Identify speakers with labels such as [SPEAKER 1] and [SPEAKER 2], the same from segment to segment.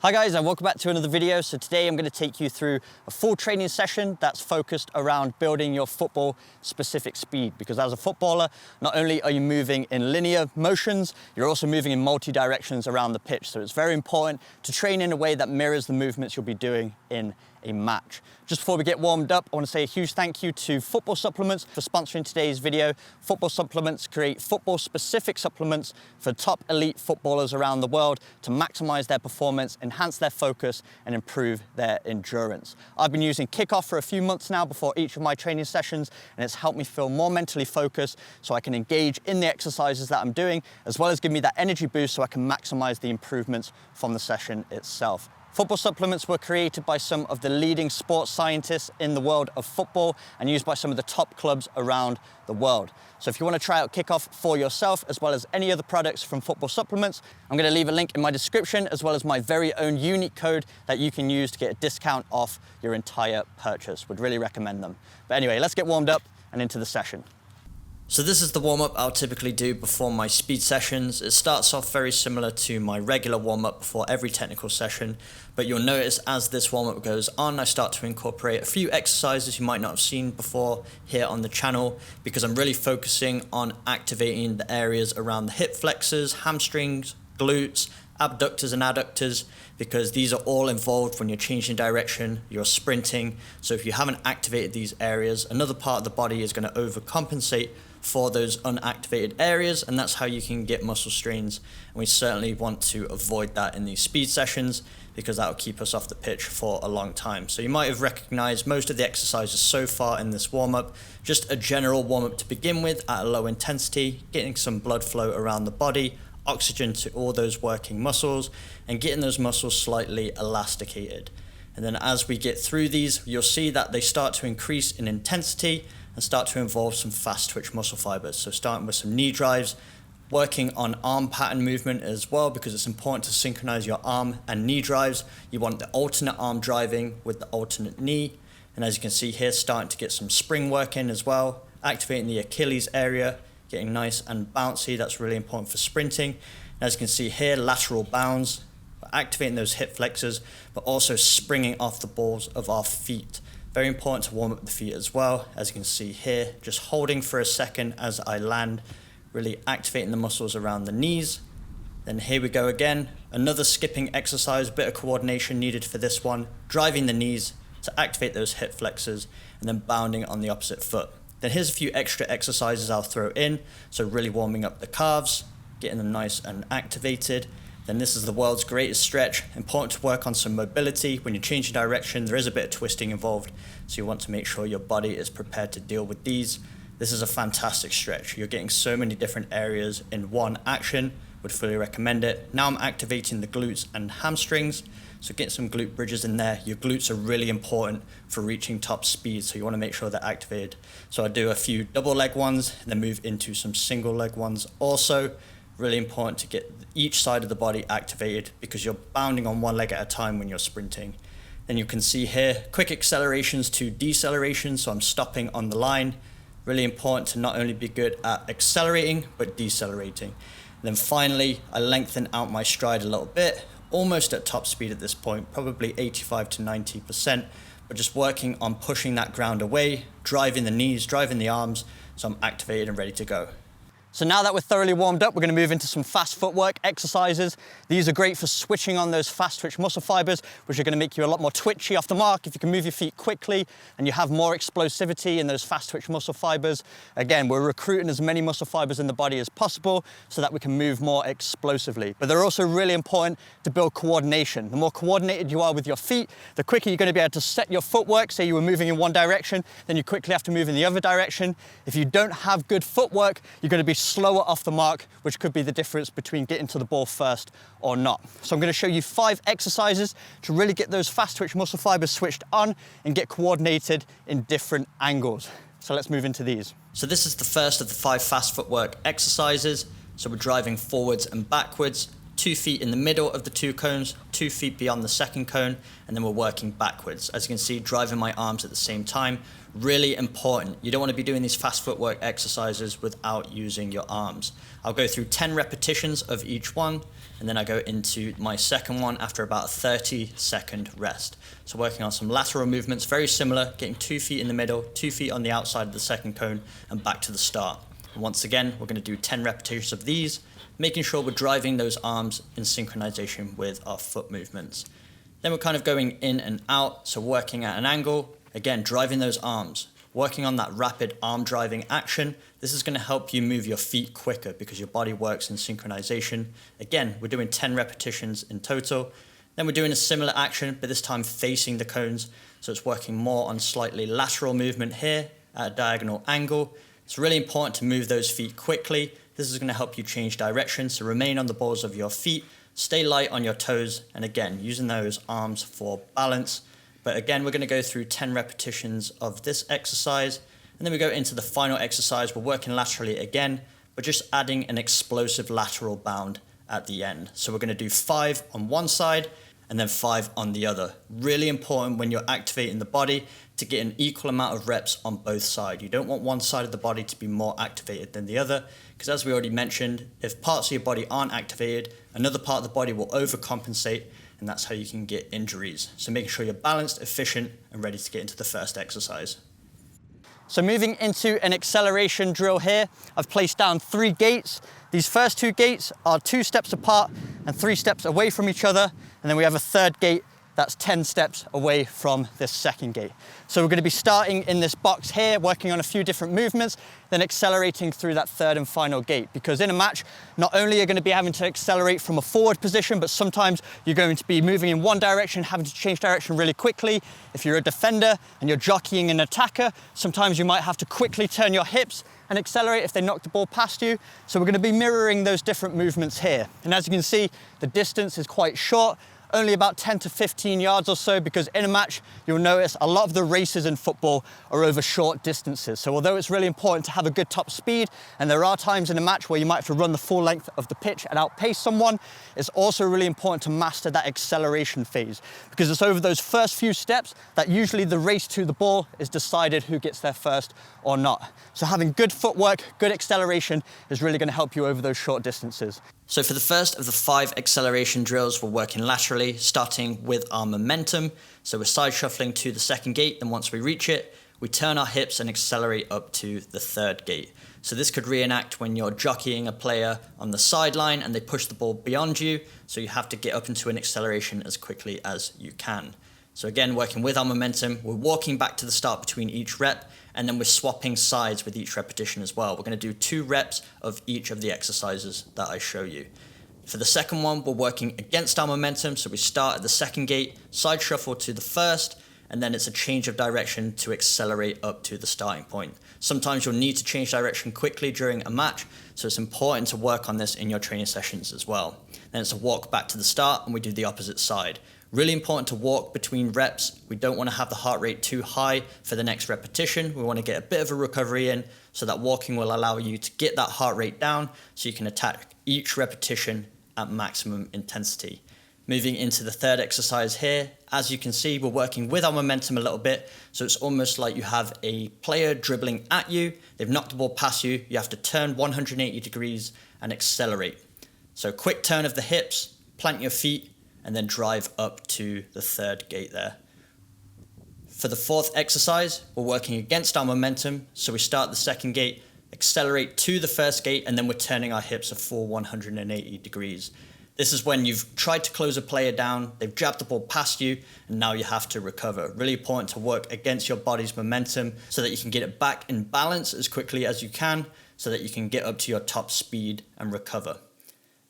[SPEAKER 1] Hi guys, and welcome back to another video. So today I'm going to take you through a full training session that's focused around building your football specific speed, because as a footballer, not only are you moving in linear motions, you're also moving in multi directions around the pitch. So it's very important to train in a way that mirrors the movements you'll be doing in a match. Just before we get warmed up, I want to say a huge thank you to Football Supplements for sponsoring today's video. Football Supplements create football specific supplements for top elite footballers around the world to maximize their performance, enhance their focus, and improve their endurance. I've been using Kickoff for a few months now before each of my training sessions, and it's helped me feel more mentally focused so I can engage in the exercises that I'm doing, as well as give me that energy boost so I can maximize the improvements from the session itself. Football supplements were created by some of the leading sports scientists in the world of football and used by some of the top clubs around the world. So if you want to try out Kickoff for yourself, as well as any other products from Football Supplements, I'm going to leave a link in my description, as well as my very own unique code that you can use to get a discount off your entire purchase. Would really recommend them. But anyway, let's get warmed up and into the session. So this is the warm-up I'll typically do before my speed sessions. It starts off very similar to my regular warm-up before every technical session, but you'll notice as this warm-up goes on, I start to incorporate a few exercises you might not have seen before here on the channel, because I'm really focusing on activating the areas around the hip flexors, hamstrings, glutes, abductors and adductors, because these are all involved when you're changing direction, you're sprinting. So if you haven't activated these areas, another part of the body is going to overcompensate for those unactivated areas, and that's how you can get muscle strains. And we certainly want to avoid that in these speed sessions, because that will keep us off the pitch for a long time. So you might have recognized most of the exercises so far in this warm-up, just a general warm-up to begin with at a low intensity, getting some blood flow around the body, oxygen to all those working muscles, and getting those muscles slightly elasticated. And then as we get through these, you'll see that they start to increase in intensity and start to involve some fast twitch muscle fibers. So starting with some knee drives, working on arm pattern movement as well, because it's important to synchronize your arm and knee drives. You want the alternate arm driving with the alternate knee. And as you can see here, starting to get some spring work in as well, activating the Achilles area, getting nice and bouncy. That's really important for sprinting. And as you can see here, lateral bounds, activating those hip flexors, but also springing off the balls of our feet. Very important to warm up the feet as well. As you can see here, just holding for a second as I land, really activating the muscles around the knees. Then here we go again, another skipping exercise, a bit of coordination needed for this one, driving the knees to activate those hip flexors, and then bounding on the opposite foot. Then here's a few extra exercises I'll throw in, so really warming up the calves, getting them nice and activated. Then this is the world's greatest stretch. Important to work on some mobility. When you're changing direction, there is a bit of twisting involved, so you want to make sure your body is prepared to deal with these. This is a fantastic stretch. You're getting so many different areas in one action. Would fully recommend it. Now I'm activating the glutes and hamstrings, so get some glute bridges in there. Your glutes are really important for reaching top speed, so you want to make sure they're activated. So I do a few double leg ones, and then move into some single leg ones also. Really important to get each side of the body activated, because you're bounding on one leg at a time when you're sprinting. Then you can see here, quick accelerations to deceleration, so I'm stopping on the line. Really important to not only be good at accelerating, but decelerating. And then finally, I lengthen out my stride a little bit, almost at top speed at this point, probably 85 to 90%, but just working on pushing that ground away, driving the knees, driving the arms, so I'm activated and ready to go. So now that we're thoroughly warmed up, we're going to move into some fast footwork exercises. These are great for switching on those fast twitch muscle fibers, which are going to make you a lot more twitchy off the mark. If you can move your feet quickly and you have more explosivity in those fast twitch muscle fibers, again, we're recruiting as many muscle fibers in the body as possible so that we can move more explosively. But they're also really important to build coordination. The more coordinated you are with your feet, the quicker you're going to be able to set your footwork. Say you were moving in one direction, then you quickly have to move in the other direction. If you don't have good footwork, you're going to be slower off the mark, which could be the difference between getting to the ball first or not. So I'm going to show you 5 exercises to really get those fast twitch muscle fibers switched on and get coordinated in different angles. So let's move into these. So this is the first of the 5 fast footwork exercises. So we're driving forwards and backwards, 2 feet in the middle of the 2 cones, 2 feet beyond the second cone, and then we're working backwards. As you can see, driving my arms at the same time. Really important. You don't want to be doing these fast footwork exercises without using your arms. I'll go through 10 repetitions of each one, and then I go into my second one after about a 30-second rest. So working on some lateral movements, very similar, getting 2 feet in the middle, 2 feet on the outside of the second cone, and back to the start. And once again, we're going to do 10 repetitions of these, making sure we're driving those arms in synchronization with our foot movements. Then we're kind of going in and out, so working at an angle, again, driving those arms. Working on that rapid arm driving action, this is going to help you move your feet quicker because your body works in synchronization. Again, we're doing 10 repetitions in total. Then we're doing a similar action, but this time facing the cones. So it's working more on slightly lateral movement here at a diagonal angle. It's really important to move those feet quickly. This is going to help you change direction, so remain on the balls of your feet, stay light on your toes, and again, using those arms for balance. But again, we're going to go through 10 repetitions of this exercise, and then we go into the final exercise. We're working laterally again, but just adding an explosive lateral bound at the end. So we're going to do 5 on one side and then 5 on the other. Really important when you're activating the body to get an equal amount of reps on both sides. You don't want one side of the body to be more activated than the other, because as we already mentioned, if parts of your body aren't activated, another part of the body will overcompensate, and that's how you can get injuries. So making sure you're balanced, efficient, and ready to get into the first exercise. So moving into an acceleration drill here, I've placed down 3 gates. These first 2 gates are 2 steps apart and 3 steps away from each other. And then we have a third gate that's 10 steps away from this second gate. So we're going to be starting in this box here, working on a few different movements, then accelerating through that third and final gate. Because in a match, not only are you going to be having to accelerate from a forward position, but sometimes you're going to be moving in one direction, having to change direction really quickly. If you're a defender and you're jockeying an attacker, sometimes you might have to quickly turn your hips and accelerate if they knock the ball past you. So we're going to be mirroring those different movements here. And as you can see, the distance is quite short, only about 10 to 15 yards or so, because in a match, you'll notice a lot of the races in football are over short distances. So although it's really important to have a good top speed, and there are times in a match where you might have to run the full length of the pitch and outpace someone, it's also really important to master that acceleration phase, because it's over those first few steps that usually the race to the ball is decided who gets there first or not. So having good footwork, good acceleration is really going to help you over those short distances. So for the first of the 5 acceleration drills, we're working laterally, starting with our momentum. So we're side shuffling to the second gate, then once we reach it, we turn our hips and accelerate up to the third gate. So this could reenact when you're jockeying a player on the sideline and they push the ball beyond you, so you have to get up into an acceleration as quickly as you can. So again, working with our momentum, we're walking back to the start between each rep, and then we're swapping sides with each repetition as well. We're going to do 2 reps of each of the exercises that I show you. For the second one, we're working against our momentum, so we start at the second gate, side shuffle to the first, and then it's a change of direction to accelerate up to the starting point. Sometimes you'll need to change direction quickly during a match, so it's important to work on this in your training sessions as well. Then it's a walk back to the start, and we do the opposite side. Really important to walk between reps. We don't want to have the heart rate too high for the next repetition. We want to get a bit of a recovery in, so that walking will allow you to get that heart rate down so you can attack each repetition at maximum intensity. Moving into the third exercise here, as you can see, we're working with our momentum a little bit. So it's almost like you have a player dribbling at you. They've knocked the ball past you. You have to turn 180 degrees and accelerate. So quick turn of the hips, plant your feet, and then drive up to the third gate there. For the fourth exercise, we're working against our momentum. So we start the second gate, accelerate to the first gate, and then we're turning our hips a full 180 degrees. This is when you've tried to close a player down, they've jabbed the ball past you, and now you have to recover. Really important to work against your body's momentum so that you can get it back in balance as quickly as you can, so that you can get up to your top speed and recover.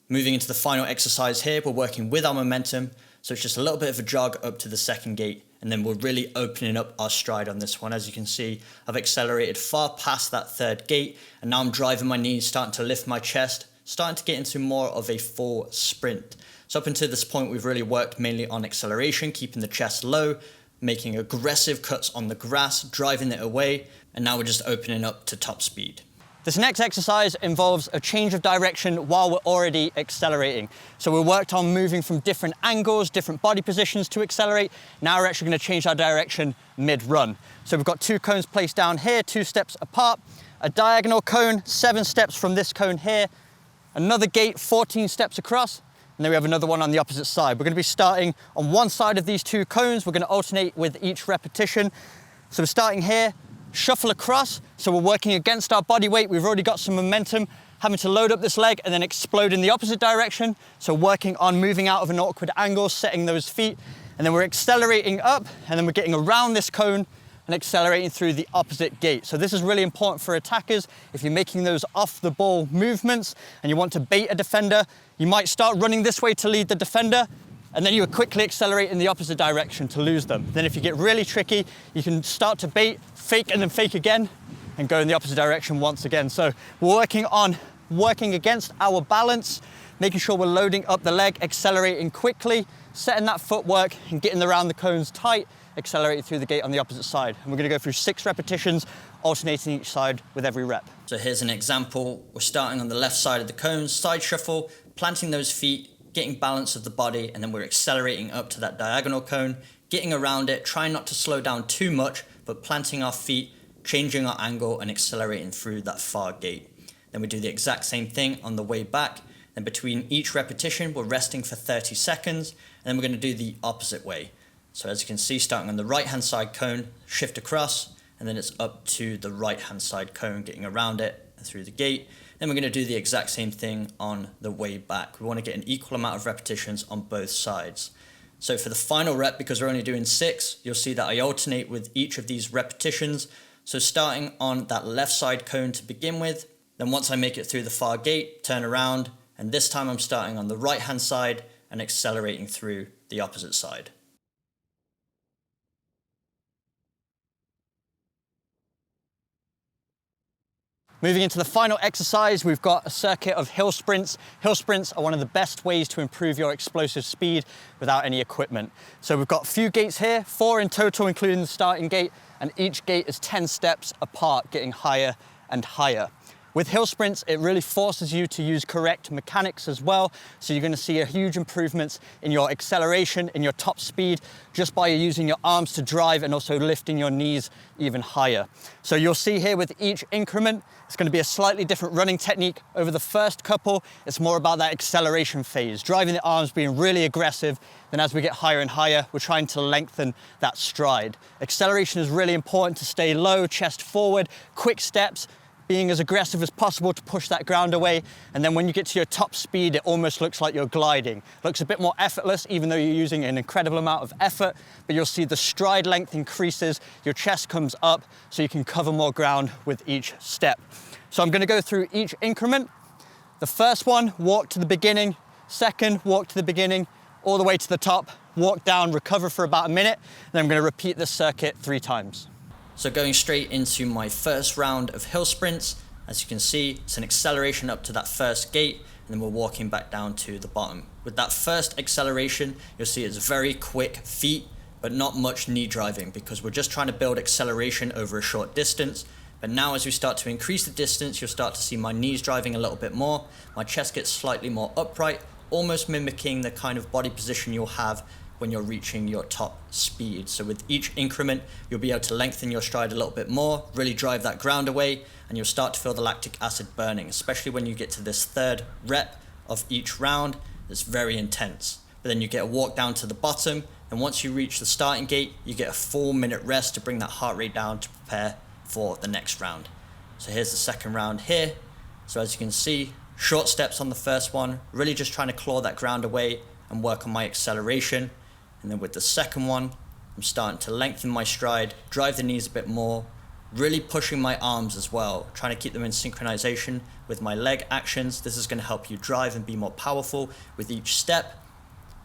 [SPEAKER 1] Moving into the final exercise here, we're working with our momentum. So it's just a little bit of a jog up to the second gate, and then we're really opening up our stride on this one. As you can see, I've accelerated far past that third gate, and now I'm driving my knees, starting to lift my chest, starting to get into more of a full sprint. So up until this point, we've really worked mainly on acceleration, keeping the chest low, making aggressive cuts on the grass, driving it away, and now we're just opening up to top speed. This next exercise involves a change of direction while we're already accelerating. So we worked on moving from different angles, different body positions to accelerate. Now we're actually going to change our direction mid-run. So we've got 2 cones placed down here, 2 steps apart, a diagonal cone, 7 steps from this cone here, another gate, 14 steps across, and then we have another one on the opposite side. We're going to be starting on one side of these two cones. We're going to alternate with each repetition. So we're starting here, shuffle across. So we're working against our body weight. We've already got some momentum, having to load up this leg and then explode in the opposite direction. So working on moving out of an awkward angle, setting those feet, and then we're accelerating up, and then we're getting around this cone and accelerating through the opposite gate. So this is really important for attackers. If you're making those off the ball movements and you want to bait a defender, you might start running this way to lead the defender, and then you would quickly accelerate in the opposite direction to lose them. Then if you get really tricky, you can start to bait, fake, and then fake again, and go in the opposite direction once again. So we're working against our balance, making sure we're loading up the leg, accelerating quickly, setting that footwork and getting around the cones tight, accelerating through the gate on the opposite side. And we're gonna go through 6 repetitions, alternating each side with every rep. So here's an example. We're starting on the left side of the cones, side shuffle, planting those feet, getting balance of the body, and then we're accelerating up to that diagonal cone, getting around it, trying not to slow down too much, but planting our feet, changing our angle and accelerating through that far gate. Then we do the exact same thing on the way back. Then between each repetition, we're resting for 30 seconds, and then we're gonna do the opposite way. So as you can see, starting on the right-hand side cone, shift across, and then it's up to the right-hand side cone, getting around it and through the gate. Then we're gonna do the exact same thing on the way back. We wanna get an equal amount of repetitions on both sides. So for the final rep, because we're only doing 6, you'll see that I alternate with each of these repetitions. So starting on that left side cone to begin with, then once I make it through the far gate, turn around, and this time I'm starting on the right-hand side and accelerating through the opposite side. Moving into the final exercise, we've got a circuit of hill sprints. Hill sprints are one of the best ways to improve your explosive speed without any equipment. So we've got a few gates here, 4 in total, including the starting gate, and each gate is 10 steps apart, getting higher and higher. With hill sprints, it really forces you to use correct mechanics as well. So you're gonna see a huge improvements in your acceleration, in your top speed, just by using your arms to drive and also lifting your knees even higher. So you'll see here with each increment, it's gonna be a slightly different running technique. Over the first couple, it's more about that acceleration phase, driving the arms, being really aggressive. Then as we get higher and higher, we're trying to lengthen that stride. Acceleration is really important to stay low, chest forward, quick steps, being as aggressive as possible to push that ground away. And then when you get to your top speed, it almost looks like you're gliding. Looks a bit more effortless, even though you're using an incredible amount of effort, but you'll see the stride length increases, your chest comes up, so you can cover more ground with each step. So I'm gonna go through each increment. The first one, walk to the beginning. Second, walk to the beginning, all the way to the top, walk down, recover for about a minute. Then I'm gonna repeat this circuit 3 times. So going straight into my first round of hill sprints, as you can see, it's an acceleration up to that first gate, and then we're walking back down to the bottom. With that first acceleration, you'll see it's very quick feet, but not much knee driving, because we're just trying to build acceleration over a short distance. But now as we start to increase the distance, you'll start to see my knees driving a little bit more, my chest gets slightly more upright, almost mimicking the kind of body position you'll have when you're reaching your top speed. So with each increment, you'll be able to lengthen your stride a little bit more, really drive that ground away, and you'll start to feel the lactic acid burning, especially when you get to this 3rd rep of each round. It's very intense. But then you get a walk down to the bottom, and once you reach the starting gate, you get a full minute rest to bring that heart rate down to prepare for the next round. So here's the second round here. So as you can see, short steps on the first one, really just trying to claw that ground away and work on my acceleration. And then with the second one, I'm starting to lengthen my stride, drive the knees a bit more, really pushing my arms as well, trying to keep them in synchronization with my leg actions. This is going to help you drive and be more powerful with each step.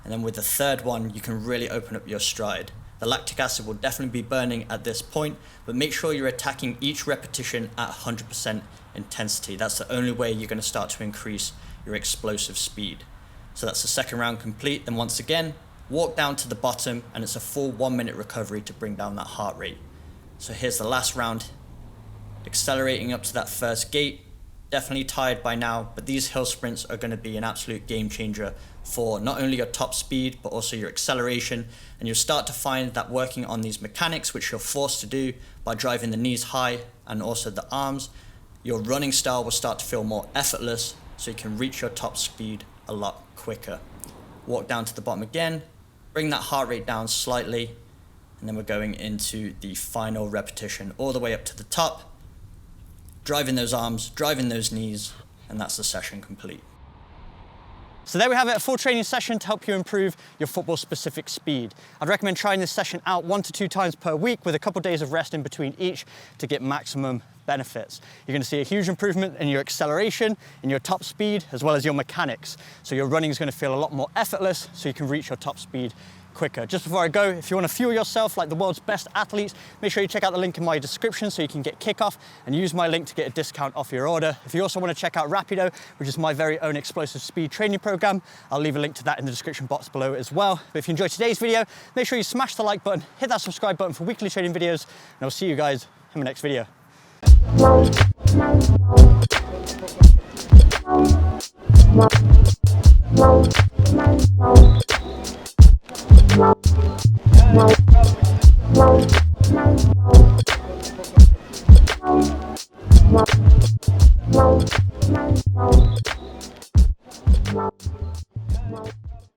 [SPEAKER 1] And then with the third one, you can really open up your stride. The lactic acid will definitely be burning at this point, but make sure you're attacking each repetition at 100% intensity. That's the only way you're going to start to increase your explosive speed. So that's the second round complete. Then once again, walk down to the bottom, and it's a full 1 minute recovery to bring down that heart rate. So here's the last round, accelerating up to that first gate. Definitely tired by now, but these hill sprints are going to be an absolute game changer for not only your top speed, but also your acceleration. And you'll start to find that working on these mechanics, which you're forced to do by driving the knees high and also the arms, your running style will start to feel more effortless, so you can reach your top speed a lot quicker. walk down to the bottom again, bring that heart rate down slightly, and then we're going into the final repetition all the way up to the top, driving those arms, driving those knees, and that's the session complete. So there we have it, a full training session to help you improve your football specific speed. I'd recommend trying this session out 1 to 2 times per week with a couple days of rest in between each to get maximum benefits. You're going to see a huge improvement in your acceleration, in your top speed, as well as your mechanics. So your running is going to feel a lot more effortless so you can reach your top speed quicker. Just before I go, if you want to fuel yourself like the world's best athletes, make sure you check out the link in my description so you can get kickoff and use my link to get a discount off your order. If you also want to check out Rapido, which is my very own explosive speed training program, I'll leave a link to that in the description box below as well. But if you enjoyed today's video, make sure you smash the like button, hit that subscribe button for weekly training videos, and I'll see you guys in my next video. Wow.